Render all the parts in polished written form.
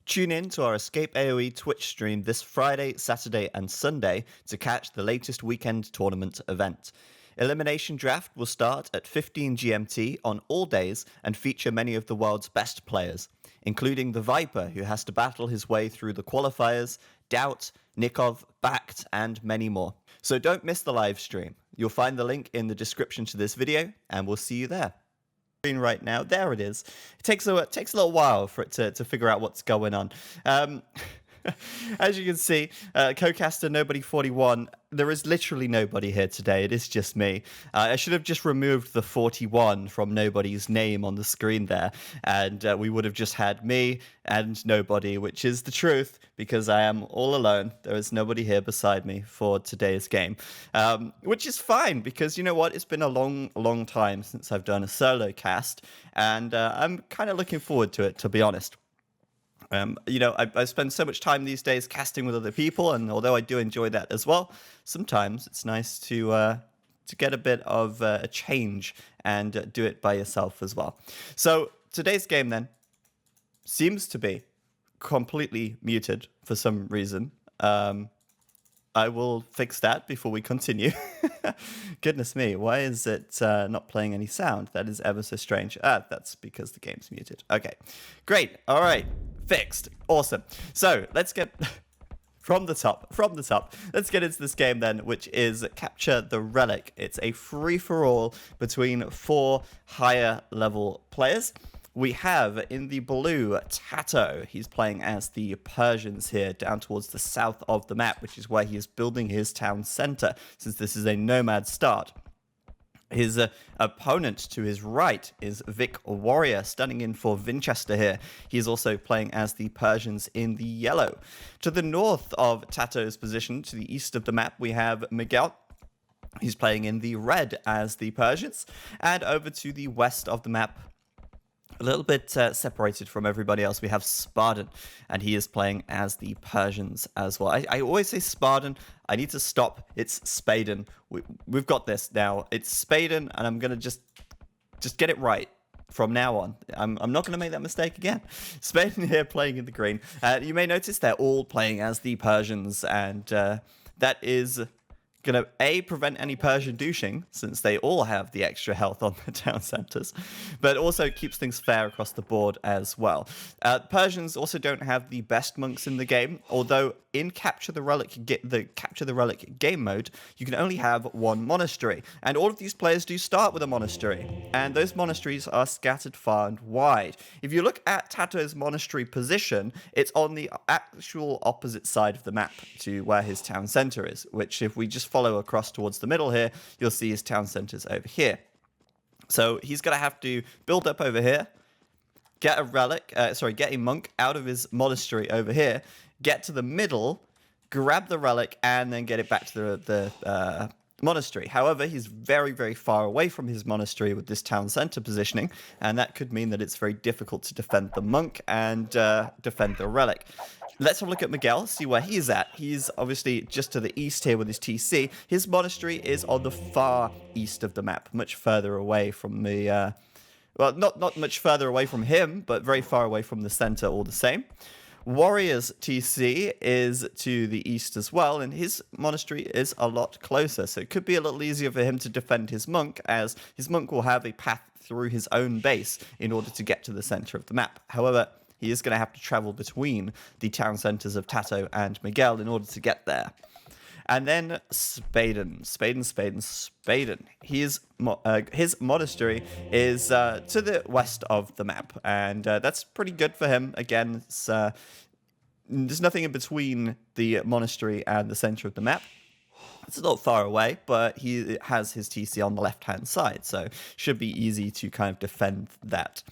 Tune in to our Escape AoE Twitch stream this Friday, Saturday, and Sunday to catch the latest weekend tournament event. Elimination Draft will start at 15 GMT on all days and feature many of the world's best players, including the Viper, who has to battle his way through the qualifiers, Doubt, Nikov, Bact, and many more. So don't miss the live stream. You'll find the link in the description to this video, and we'll see you there. Right now, there it is. It takes a little while for it to figure out what's going on. As you can see, co-caster Nobody41, there is literally nobody here today. It is just me. I should have just removed the 41 from Nobody's name on the screen there, and we would have just had me and Nobody, which is the truth, because I am all alone. There is nobody here beside me for today's game, which is fine, because you know what? It's been a long time since I've done a solo cast, and I'm kind of looking forward to it, to be honest. I spend so much time these days casting with other people, and although I do enjoy that as well, sometimes it's nice to get a bit of a change and do it by yourself as well. So today's game then seems to be completely muted for some reason. I will fix that before we continue. Goodness me, why is it not playing any sound? That is ever so strange. That's because the game's muted. Okay, great. All right, fixed. Awesome. So let's get from the top. Let's get into this game then, which is Capture the Relic. It's a free-for-all between 4 higher level players. We have in the blue Tato. He's playing as the Persians here down towards the south of the map, which is where he is building his town center, since this is a nomad start. His opponent to his right is Vic Warrior, standing in for Winchester here. He's also playing as the Persians in the yellow. To the north of Tato's position, to the east of the map, we have Miguel. He's playing in the red as the Persians. And over to the west of the map, a little bit separated from everybody else, we have Spartan, and he is playing as the Persians as well. I always say Spartan. I need to stop. It's Spaden. We've got this now. It's Spaden, and I'm going to just get it right from now on. I'm not going to make that mistake again. Spaden here playing in the green. You may notice they're all playing as the Persians, and that is going to, prevent any Persian douching, since they all have the extra health on the town centers, but also keeps things fair across the board as well. Persians also don't have the best monks in the game, although in Capture the Relic game mode, you can only have 1 monastery, and all of these players do start with a monastery, and those monasteries are scattered far and wide. If you look at Tato's monastery position, it's on the actual opposite side of the map to where his town center is, which if we just follow across towards the middle here, you'll see his town center's over here. So he's going to have to build up over here, get a monk out of his monastery over here, get to the middle, grab the relic, and then get it back to the monastery. However, he's very, very far away from his monastery with this town center positioning, and that could mean that it's very difficult to defend the monk and defend the relic. Let's have a look at Miguel, see where he's at. He's obviously just to the east here with his TC. His monastery is on the far east of the map, much further away from the... well, not much further away from him, but very far away from the center all the same. Warrior's TC is to the east as well, and his monastery is a lot closer, so it could be a little easier for him to defend his monk, as his monk will have a path through his own base in order to get to the center of the map. However, he is going to have to travel between the town centers of Tato and Miguel in order to get there. And then Spaden. His monastery is to the west of the map, and that's pretty good for him. Again, there's nothing in between the monastery and the center of the map. It's a little far away, but he has his TC on the left-hand side, so should be easy to kind of defend that.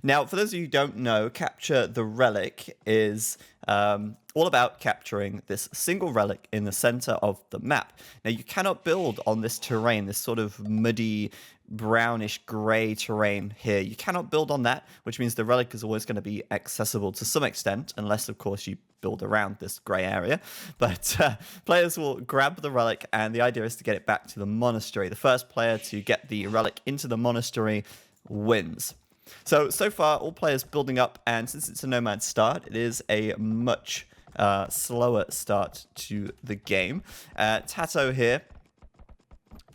Now, for those of you who don't know, Capture the Relic is all about capturing this single relic in the center of the map. Now, you cannot build on this terrain, this sort of muddy, brownish gray terrain here. You cannot build on that, which means the relic is always going to be accessible to some extent, unless, of course, you build around this gray area. But players will grab the relic, and the idea is to get it back to the monastery. The first player to get the relic into the monastery wins. So far, all players building up, and since it's a nomad start, it is a much slower start to the game. Tato here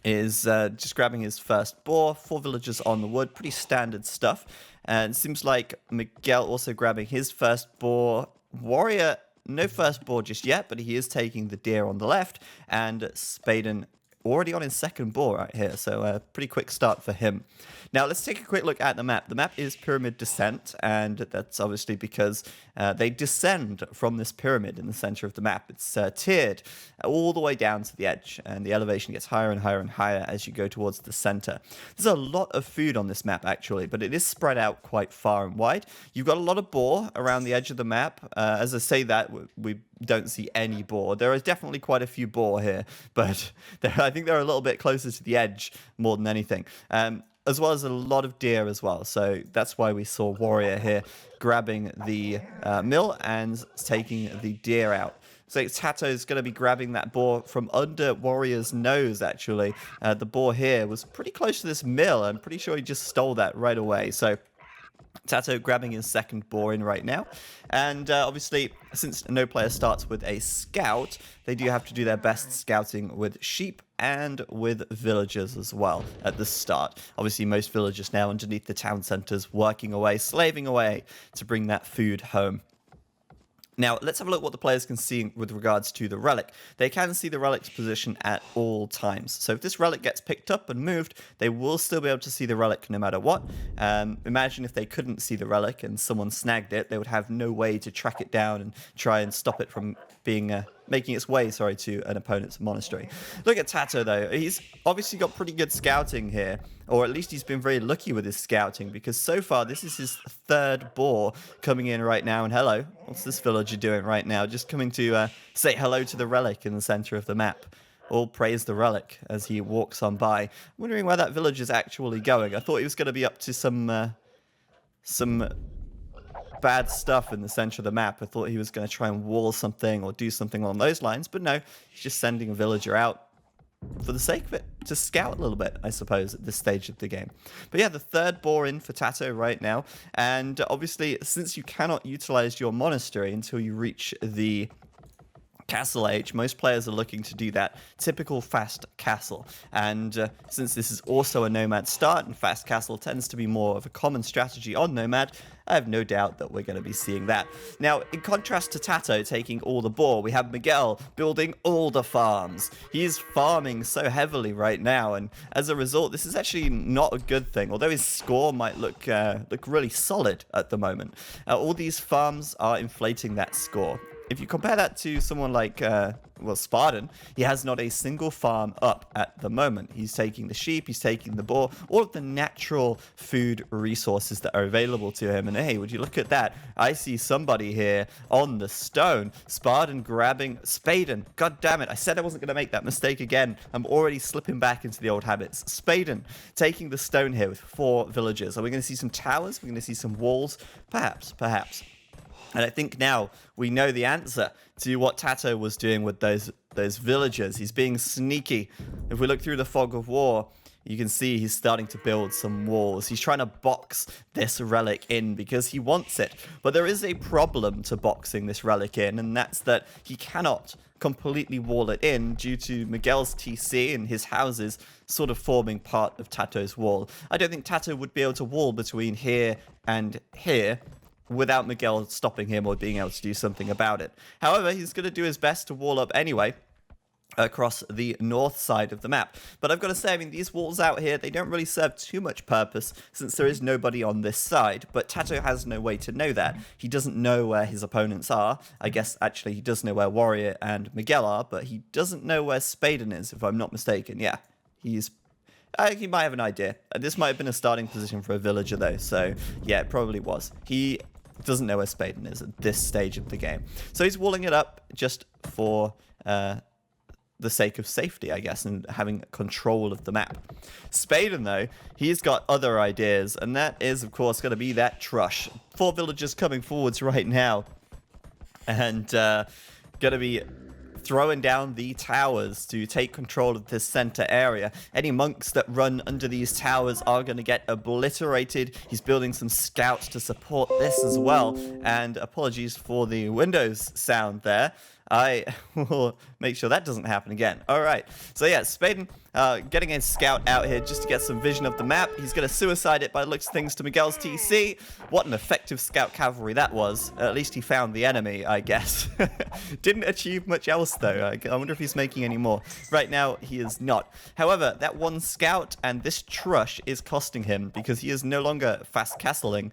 is just grabbing his first boar, 4 villagers on the wood, pretty standard stuff. And it seems like Miguel also grabbing his first boar. Warrior, no first boar just yet, but he is taking the deer on the left, and Spaden already on his second boar right here, so a pretty quick start for him. Now, let's take a quick look at the map. The map is Pyramid Descent, and that's obviously because they descend from this pyramid in the center of the map. It's tiered all the way down to the edge, and the elevation gets higher and higher and higher as you go towards the center. There's a lot of food on this map, actually, but it is spread out quite far and wide. You've got a lot of boar around the edge of the map. As I say that, we don't see any boar. There is definitely quite a few boar here, but I think they're a little bit closer to the edge more than anything. As well as a lot of deer as well. So that's why we saw Warrior here grabbing the mill and taking the deer out. So Tato's going to be grabbing that boar from under Warrior's nose, actually. The boar here was pretty close to this mill. I'm pretty sure he just stole that right away. So Tato grabbing his second boar in right now. And obviously, since no player starts with a scout, they do have to do their best scouting with sheep and with villagers as well at the start. Obviously, most villagers now underneath the town centers working away, slaving away to bring that food home. Now, let's have a look what the players can see with regards to the relic. They can see the relic's position at all times. So if this relic gets picked up and moved, they will still be able to see the relic no matter what. Imagine if they couldn't see the relic and someone snagged it, they would have no way to track it down and try and stop it from being making its way, to an opponent's monastery. Look at Tato, though. He's obviously got pretty good scouting here, or at least he's been very lucky with his scouting, because so far this is his third boar coming in right now. And hello, what's this villager doing right now? Just coming to say hello to the relic in the center of the map. All praise the relic as he walks on by. I'm wondering where that villager's actually going. I thought he was going to be up to some bad stuff in the center of the map. I thought he was going to try and wall something or do something along those lines, but no, he's just sending a villager out for the sake of it, to scout a little bit, I suppose, at this stage of the game. But yeah, the third boar in for Tato right now, and obviously, since you cannot utilize your monastery until you reach the castle age, most players are looking to do that typical fast castle. And since this is also a nomad start, and fast castle tends to be more of a common strategy on nomad, I have no doubt that we're going to be seeing that. Now, in contrast to Tato taking all the boar, we have Miguel building all the farms. He's farming so heavily right now, and as a result, this is actually not a good thing. Although his score might look really solid at the moment, all these farms are inflating that score. If you compare that to someone like, Spartan, he has not a single farm up at the moment. He's taking the sheep, he's taking the boar, all of the natural food resources that are available to him. And hey, would you look at that? I see somebody here on the stone. Spartan grabbing Spaden. God damn it, I said I wasn't going to make that mistake again. I'm already slipping back into the old habits. Spaden taking the stone here with 4 villagers. Are we going to see some towers? We're going to see some walls? Perhaps. And I think now we know the answer to what Tato was doing with those villagers. He's being sneaky. If we look through the fog of war, you can see he's starting to build some walls. He's trying to box this relic in because he wants it. But there is a problem to boxing this relic in, and that's that he cannot completely wall it in due to Miguel's TC and his houses sort of forming part of Tato's wall. I don't think Tato would be able to wall between here and here without Miguel stopping him or being able to do something about it. However, he's going to do his best to wall up anyway across the north side of the map. But I've got to say, I mean, these walls out here, they don't really serve too much purpose since there is nobody on this side. But Tato has no way to know that. He doesn't know where his opponents are. I guess, actually, he does know where Warrior and Miguel are, but he doesn't know where Spaden is, if I'm not mistaken. Yeah, he might have an idea. This might have been a starting position for a villager, though. So, yeah, it probably was. He doesn't know where Spaden is at this stage of the game. So he's walling it up just for the sake of safety, I guess, and having control of the map. Spaden, though, he's got other ideas, and that is, of course, going to be that trush. 4 villagers coming forwards right now, and going to be throwing down the towers to take control of this center area. Any monks that run under these towers are going to get obliterated. He's building some scouts to support this as well. And apologies for the Windows sound there. I will make sure that doesn't happen again. All right. So yeah, Spaden getting a scout out here just to get some vision of the map. He's going to suicide it by the looks of things to Miguel's TC. What an effective scout cavalry that was. At least he found the enemy, I guess. Didn't achieve much else, though. I wonder if he's making any more. Right now, he is not. However, that one scout and this trush is costing him because he is no longer fast castling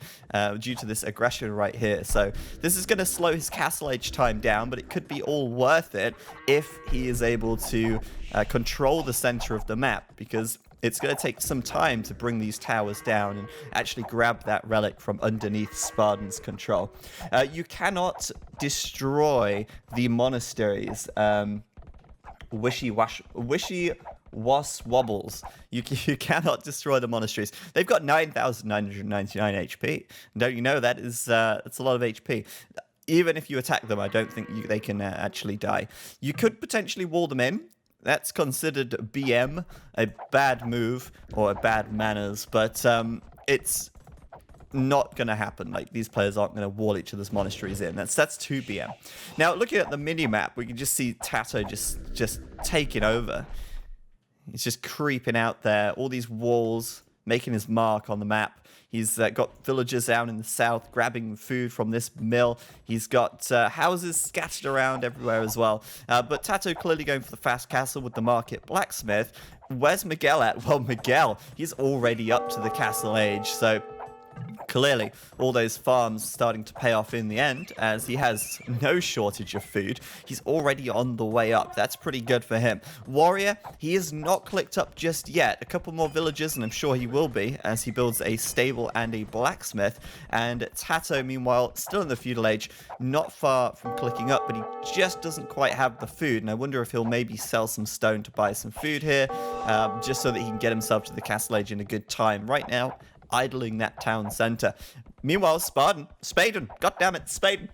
due to this aggression right here. So this is going to slow his castle age time down, but it could be all worth it if he is able to control the center of the map, because it's going to take some time to bring these towers down and actually grab that relic from underneath Spartan's control. You cannot destroy the monasteries. Wishy-was wobbles. You cannot destroy the monasteries. They've got 9,999 HP. Don't you know that is that's a lot of HP. Even if you attack them, I don't think they can actually die. You could potentially wall them in. That's considered BM, a bad move or a bad manners, but it's not going to happen. Like, these players aren't going to wall each other's monasteries in. That's 2 BM. Now, looking at the mini-map, we can just see Tato just taking over. He's just creeping out there. All these walls, making his mark on the map. He's got villagers down in the south grabbing food from this mill. He's got houses scattered around everywhere as well. But Tato clearly going for the fast castle with the market blacksmith. Where's Miguel at? Well, Miguel, he's already up to the castle age. So clearly, all those farms starting to pay off in the end, as he has no shortage of food. He's already on the way up. That's pretty good for him. Warrior, he is not clicked up just yet. A couple more villagers, and I'm sure he will be, as he builds a stable and a blacksmith. And Tato, meanwhile, still in the feudal age, not far from clicking up, but he just doesn't quite have the food. And I wonder if he'll maybe sell some stone to buy some food here, just so that he can get himself to the castle age in a good time. Right now, idling that town center. Meanwhile, Spaden, goddammit, Spaden,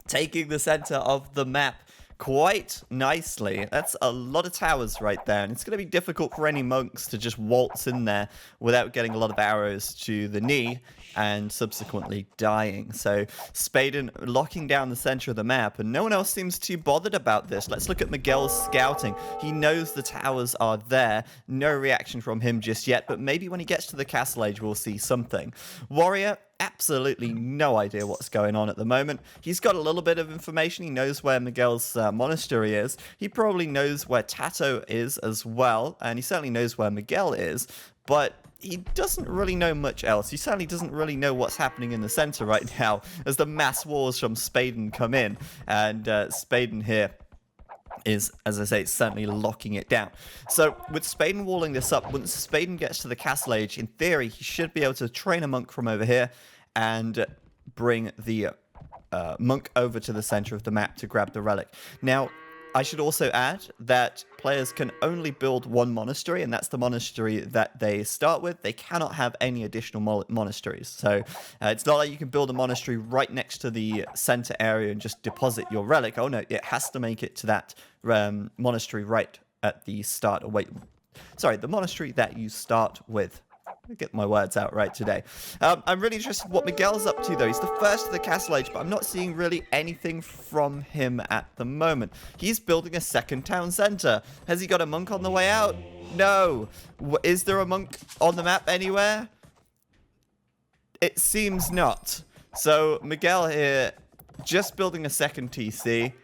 taking the center of the map quite nicely. That's a lot of towers right there, and it's going to be difficult for any monks to just waltz in there without getting a lot of arrows to the knee and subsequently dying. So Spaden locking down the center of the map, and no one else seems too bothered about this. Let's look at Miguel's scouting. He knows the towers are there. No reaction from him just yet, but maybe when he gets to the castle age, we'll see something. Warrior, absolutely no idea what's going on at the moment. He's got a little bit of information. He knows where Miguel's monastery is. He probably knows where Tato is as well, and he certainly knows where Miguel is, but he doesn't really know much else. He certainly doesn't really know what's happening in the center right now as the mass wars from Spaden come in, and Spaden here is, as I say, certainly locking it down. So with Spaden walling this up, once Spaden gets to the castle age, in theory, he should be able to train a monk from over here and bring the monk over to the center of the map to grab the relic. Now, I should also add that players can only build one monastery, and that's the monastery that they start with. They cannot have any additional monasteries. So it's not like you can build a monastery right next to the center area and just deposit your relic. Oh no, it has to make it to that monastery right at the start. Oh, wait, sorry, the monastery that you start with. I'll get my words out right today. I'm really interested in what Miguel's up to, though. He's the first of the castle age, but I'm not seeing really anything from him at the moment. He's building a second town center. Has he got a monk on the way out? No. Is there a monk on the map anywhere? It seems not. So Miguel here, just building a second TC.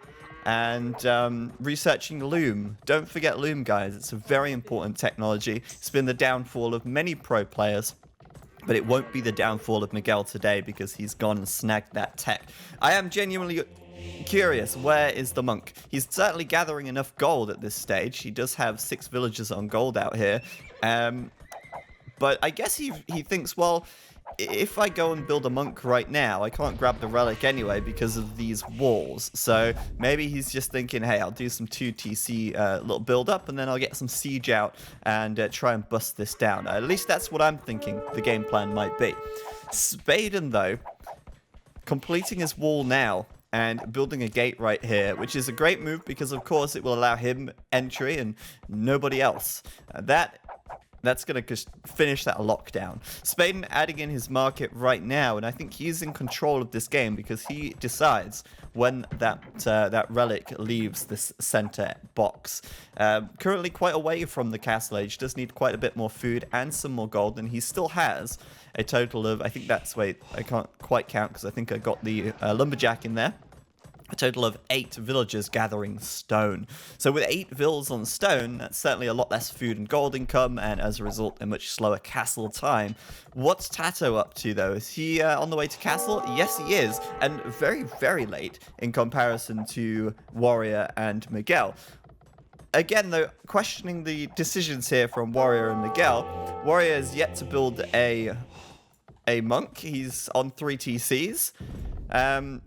And researching Loom. Don't forget Loom, guys. It's a very important technology. It's been the downfall of many pro players, but it won't be the downfall of Miguel today because he's gone and snagged that tech. I am genuinely curious, where is the monk? He's certainly gathering enough gold at this stage. He does have 6 villagers on gold out here. But I guess he thinks, well, if I go and build a monk right now, I can't grab the relic anyway because of these walls. So maybe he's just thinking, hey, I'll do some 2 TC little build up, and then I'll get some siege out and try and bust this down. At least that's what I'm thinking the game plan might be. Spaden, though, completing his wall now, and building a gate right here, which is a great move because, of course, it will allow him entry and nobody else. That's going to just finish that lockdown. Spaden adding in his market right now, and I think he's in control of this game because he decides when that relic leaves this center box. Currently quite away from the castle age, does need quite a bit more food and some more gold, and he still has a total of, I think that's, wait, I can't quite count because I think I got the lumberjack in there. A total of 8 villagers gathering stone. So with 8 vills on stone, that's certainly a lot less food and gold income, and as a result, a much slower castle time. What's Tato up to, though? Is he on the way to castle? Yes, he is, and very, very late in comparison to Warrior and Miguel. Again, though, questioning the decisions here from Warrior and Miguel. Warrior is yet to build a monk. He's on 3 TCs.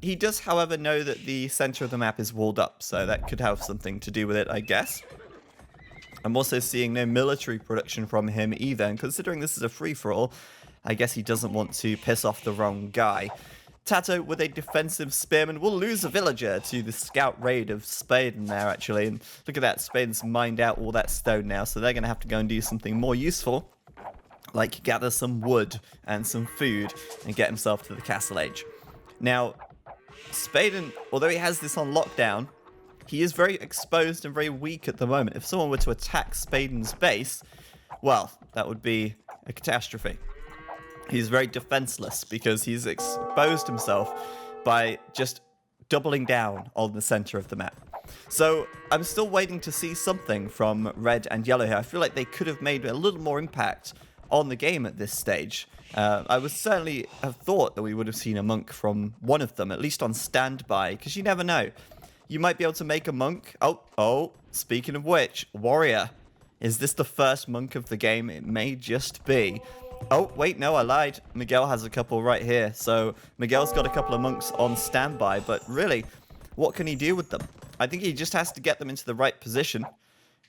He does, however, know that the center of the map is walled up, so that could have something to do with it, I guess. I'm also seeing no military production from him either, and considering this is a free-for-all, I guess he doesn't want to piss off the wrong guy. Tato, with a defensive spearman, will lose a villager to the scout raid of Spaden there, actually. And look at that, Spaden's mined out all that stone now, so they're going to have to go and do something more useful, like gather some wood and some food and get himself to the castle age. Now, Spaden, although he has this on lockdown, he is very exposed and very weak at the moment. If someone were to attack Spaden's base, well, that would be a catastrophe. He's very defenseless because he's exposed himself by just doubling down on the center of the map. So I'm still waiting to see something from red and yellow here. I feel like they could have made a little more impact on the game at this stage. I would certainly have thought that we would have seen a monk from one of them, at least on standby, because you never know. You might be able to make a monk. Oh, speaking of which, Warrior. Is this the first monk of the game? It may just be. Oh, wait, no, I lied. Miguel has a couple right here. So Miguel's got a couple of monks on standby, but really, what can he do with them? I think he just has to get them into the right position.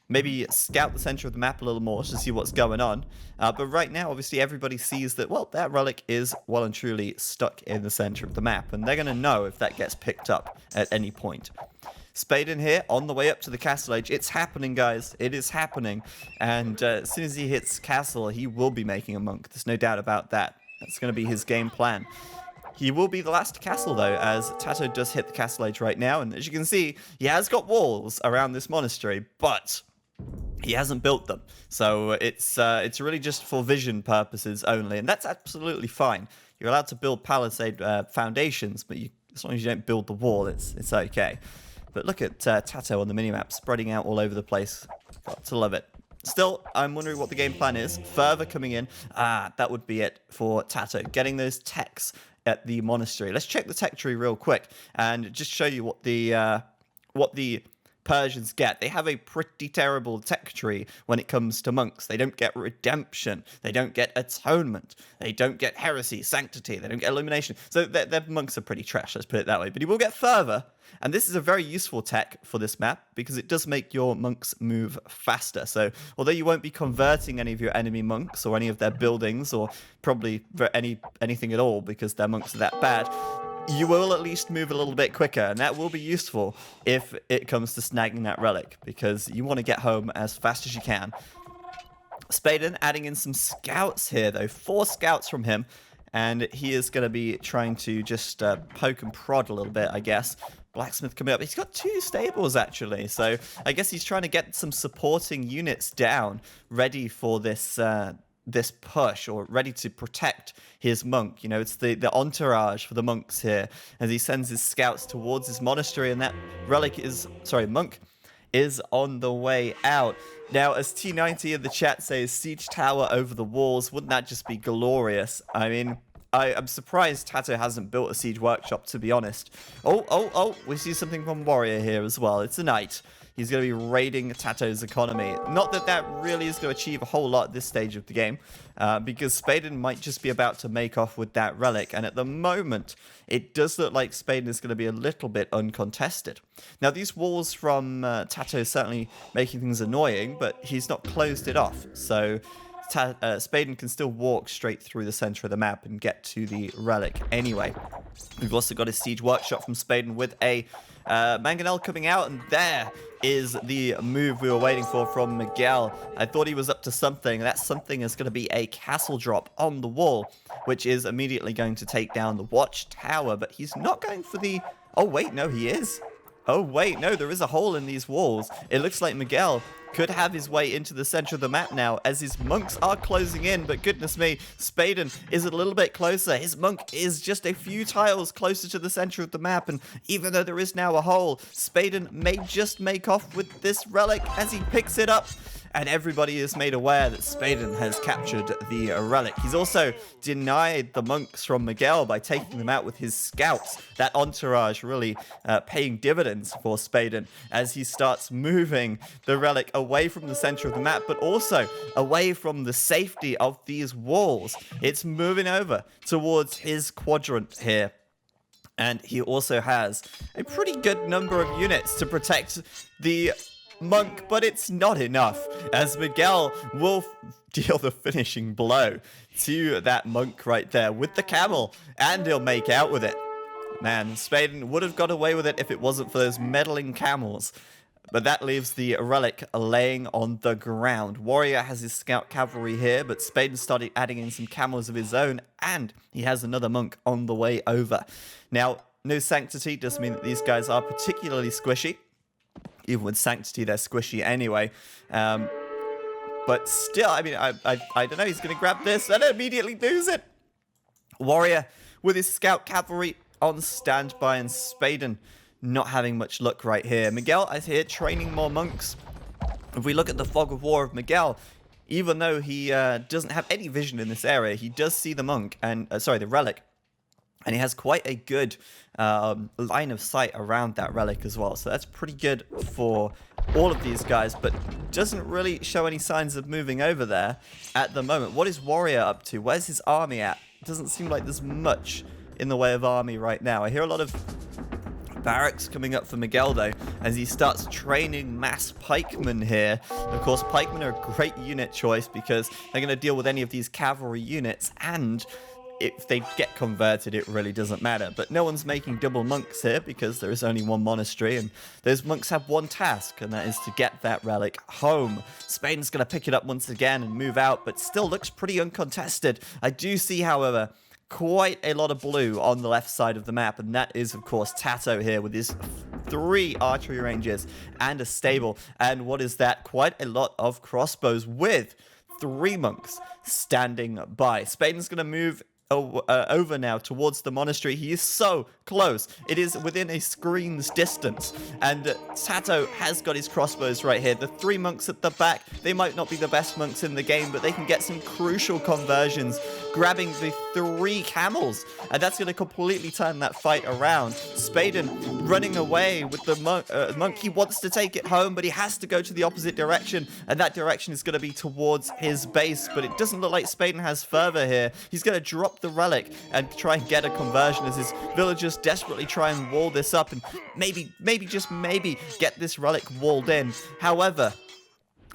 Maybe scout the center of the map a little more to see what's going on. But right now, obviously, everybody sees that, well, that relic is well and truly stuck in the center of the map. And they're going to know if that gets picked up at any point. Spaden here, on the way up to the castle age. It's happening, guys. It is happening. And as soon as he hits castle, he will be making a monk. There's no doubt about that. That's going to be his game plan. He will be the last castle, though, as Tato does hit the castle age right now. And as you can see, he has got walls around this monastery, but he hasn't built them. So it's really just for vision purposes only, and that's absolutely fine. You're allowed to build palisade foundations, but as long as you don't build the wall, it's okay. But look at Tato on the minimap, spreading out all over the place. Got to love it. Still, I'm wondering what the game plan is. Further coming in. That would be it for Tato. Getting those techs at the monastery. Let's check the tech tree real quick and just show you what the Persians get. They have a pretty terrible tech tree when it comes to monks. They don't get redemption. They don't get atonement. They don't get heresy, sanctity. They don't get illumination. So their monks are pretty trash, let's put it that way. But he will get further. And this is a very useful tech for this map because it does make your monks move faster. So although you won't be converting any of your enemy monks or any of their buildings or probably anything at all because their monks are that bad, you will at least move a little bit quicker, and that will be useful if it comes to snagging that relic, because you want to get home as fast as you can. Spaden adding in some scouts here, though. 4 scouts from him, and he is going to be trying to just poke and prod a little bit, I guess. Blacksmith coming up. He's got 2 stables, actually, so I guess he's trying to get some supporting units down, ready for this push, or ready to protect his monk. You know, it's the entourage for the monks here as he sends his scouts towards his monastery, and that monk is on the way out. Now, as T90 in the chat says, siege tower over the walls, wouldn't that just be glorious? I mean, I'm surprised Tato hasn't built a siege workshop, to be honest. Oh, we see something from Warrior here as well. It's a knight. He's going to be raiding Tato's economy. Not that that really is going to achieve a whole lot at this stage of the game, because Spaden might just be about to make off with that relic. And at the moment, it does look like Spaden is going to be a little bit uncontested. Now, these walls from Tato are certainly making things annoying, but he's not closed it off. So Spaden can still walk straight through the center of the map and get to the relic anyway. We've also got a siege workshop from Spaden with a Mangonel coming out, and there is the move we were waiting for from Miguel. I thought he was up to something. That something is going to be a castle drop on the wall, which is immediately going to take down the watchtower, but he's not going for the... Oh, wait, no, he is. Oh, wait, no, there is a hole in these walls. It looks like Miguel could have his way into the center of the map now, as his monks are closing in, but goodness me, Spaden is a little bit closer. His monk is just a few tiles closer to the center of the map, and even though there is now a hole, Spaden may just make off with this relic as he picks it up. And everybody is made aware that Spaden has captured the relic. He's also denied the monks from Miguel by taking them out with his scouts. That entourage really paying dividends for Spaden as he starts moving the relic away from the center of the map, but also away from the safety of these walls. It's moving over towards his quadrant here. And he also has a pretty good number of units to protect the monk, but it's not enough, as Miguel will deal the finishing blow to that monk right there with the camel, and he'll make out with it. Man, Spaden would have got away with it if it wasn't for those meddling camels. But that leaves the relic laying on the ground. Warrior has his scout cavalry here, but Spaden started adding in some camels of his own, and he has another monk on the way over. Now, no sanctity does mean that these guys are particularly squishy. Even with Sanctity, they're squishy anyway. But still, I mean, I don't know. He's going to grab this and immediately lose it. Warrior with his scout cavalry on standby, and Spaden not having much luck right here. Miguel is here training more monks. If we look at the fog of war of Miguel, even though he doesn't have any vision in this area, he does see the monk and the relic. And he has quite a good line of sight around that relic as well. So that's pretty good for all of these guys, but doesn't really show any signs of moving over there at the moment. What is Warrior up to? Where's his army at? It doesn't seem like there's much in the way of army right now. I hear a lot of barracks coming up for Miguel, though, as he starts training mass pikemen here. Of course, pikemen are a great unit choice because they're going to deal with any of these cavalry units, and if they get converted, it really doesn't matter. But no one's making double monks here because there is only one monastery, and those monks have one task, and that is to get that relic home. Spain's going to pick it up once again and move out, but still looks pretty uncontested. I do see, however, quite a lot of blue on the left side of the map, and that is, of course, Tato here with his 3 archery ranges and a stable. And what is that? Quite a lot of crossbows with 3 monks standing by. Spain's going to move over now towards the monastery. He is so close. It is within a screen's distance, and Tato has got his crossbows right here. The 3 monks at the back, they might not be the best monks in the game, but they can get some crucial conversions, grabbing the 3 camels, and that's going to completely turn that fight around. Spaden running away with the monk. He wants to take it home, but he has to go to the opposite direction, and that direction is going to be towards his base, but it doesn't look like Spaden has further here. He's going to drop the relic and try and get a conversion as his villagers desperately try and wall this up and maybe get this relic walled in. However,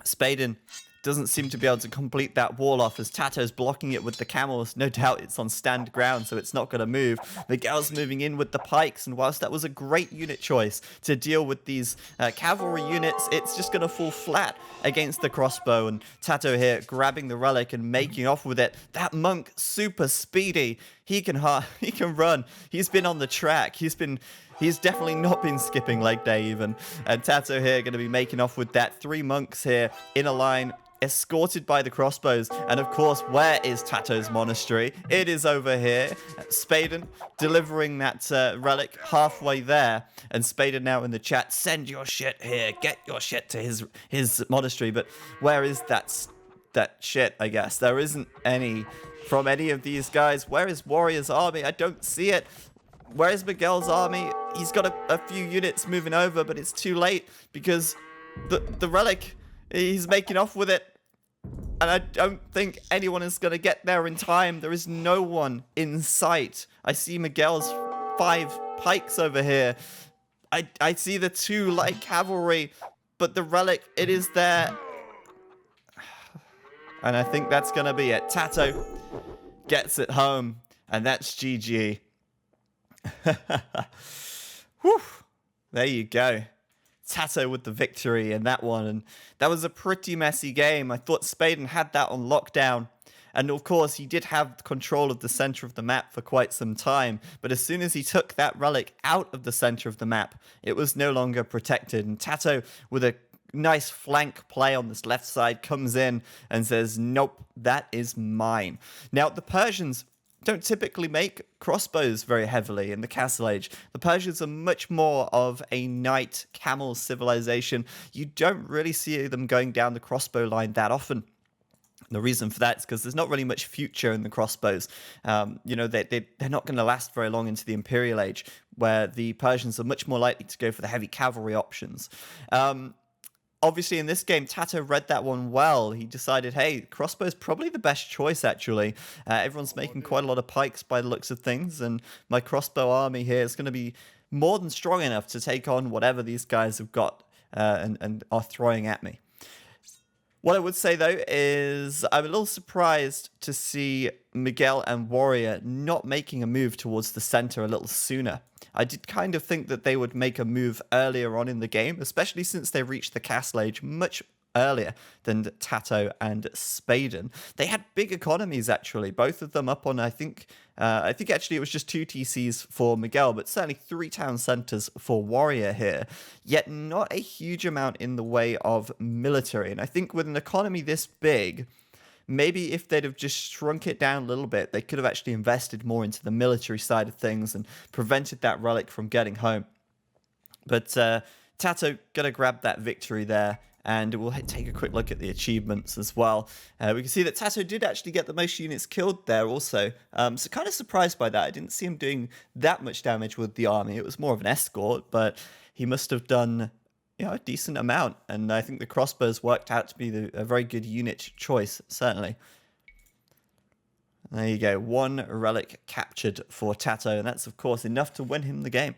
Spaden doesn't seem to be able to complete that wall off as Tato's blocking it with the camels. No doubt it's on stand ground, so it's not going to move. Miguel's moving in with the pikes, and whilst that was a great unit choice to deal with these cavalry units, it's just going to fall flat against the crossbow, and Tato here grabbing the relic and making off with it. That monk, super speedy. He can run. He's been on the track. He's definitely not been skipping leg day even. And Tato here going to be making off with that. 3 monks here in a line, escorted by the crossbows. And of course, where is Tato's monastery? It is over here. Spaden delivering that relic halfway there. And Spaden now in the chat, send your shit here. Get your shit to his monastery. But where is that shit, I guess? There isn't any from any of these guys. Where is Warrior's army? I don't see it. Where is Miguel's army? He's got a few units moving over, but it's too late because the relic, he's making off with it. And I don't think anyone is going to get there in time. There is no one in sight. I see Miguel's 5 pikes over here. I see the 2 light cavalry, but the relic, it is there. And I think that's going to be it. Tato gets it home, and that's GG. Whew. There you go. Tato with the victory in that one, and that was a pretty messy game. I thought Spaden had that on lockdown, and of course he did have control of the center of the map for quite some time, but as soon as he took that relic out of the center of the map, it was no longer protected, and Tato, with a nice flank play on this left side, comes in and says, nope, that is mine. Now, the Persians don't typically make crossbows very heavily in the Castle Age. The Persians are much more of a knight camel civilization. You don't really see them going down the crossbow line that often. The reason for that is because there's not really much future in the crossbows. You know, they're not going to last very long into the Imperial Age, where the Persians are much more likely to go for the heavy cavalry options. Obviously, in this game, Tato read that one well. He decided, hey, crossbow is probably the best choice, actually. Everyone's making quite a lot of pikes by the looks of things, and my crossbow army here is going to be more than strong enough to take on whatever these guys have got and are throwing at me. What I would say, though, is I'm a little surprised to see Miguel and Warrior not making a move towards the center a little sooner. I did kind of think that they would make a move earlier on in the game, especially since they reached the Castle Age much earlier than Tato and Spaden. They had big economies, actually, both of them up on, I think actually it was just 2 TCs for Miguel, but certainly 3 town centers for Warrior here, yet not a huge amount in the way of military. And I think with an economy this big, maybe if they'd have just shrunk it down a little bit, they could have actually invested more into the military side of things and prevented that relic from getting home. But Tato gonna grab that victory there, and we'll take a quick look at the achievements as well. We can see that Tato did actually get the most units killed there also. So kind of surprised by that. I didn't see him doing that much damage with the army. It was more of an escort, but he must have done, you know, a decent amount. And I think the crossbows worked out to be a very good unit choice, certainly. There you go. 1 relic captured for Tato, and that's, of course, enough to win him the game.